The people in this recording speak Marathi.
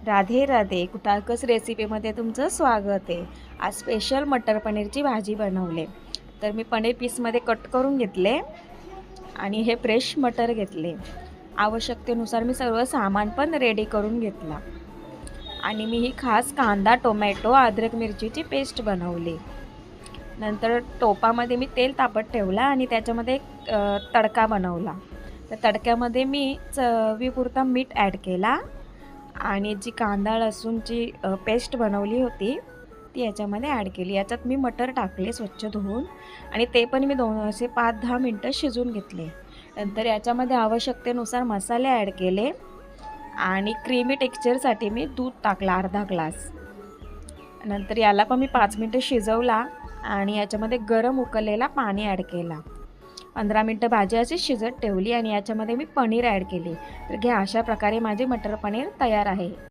राधे राधे. कुटाळकस रेसिपीमध्ये तुमचं स्वागत आहे. आज स्पेशल मटर पनीरची भाजी बनवले. तर मी पनीर पीसमध्ये कट करून घेतले आणि हे फ्रेश मटर घेतले. आवश्यकतेनुसार मी सर्व सामान पण रेडी करून घेतला आणि मी ही खास कांदा, टोमॅटो, अद्रक मिरचीची पेस्ट बनवली. नंतर टोपामध्ये मी तेल तापत ठेवला आणि त्याच्यामध्ये तडका बनवला. तर तडक्यामध्ये मी चवीपुरता मीठ ॲड केला आणि जी कांदा लसूणची पेस्ट बनवली होती ती याच्यामध्ये ॲड केली. याच्यात मी मटर टाकले स्वच्छ धुवून आणि ते पण मी 5-10 मिनटं शिजवून घेतले. नंतर याच्यामध्ये आवश्यकतेनुसार मसाले ॲड केले आणि क्रीमी टेक्स्चरसाठी मी दूध टाकला अर्धा ग्लास. नंतर याला पण मी 5 मिनटं शिजवला आणि याच्यामध्ये गरम उकळलेला पाणी ॲड केला. 15 मिनटं भाजी अशी शिजत ठेवली आणि याच्यामध्ये मी पनीर ॲड केली. तर घ्या, अशा प्रकारे माझे मटर पनीर तयार आहे.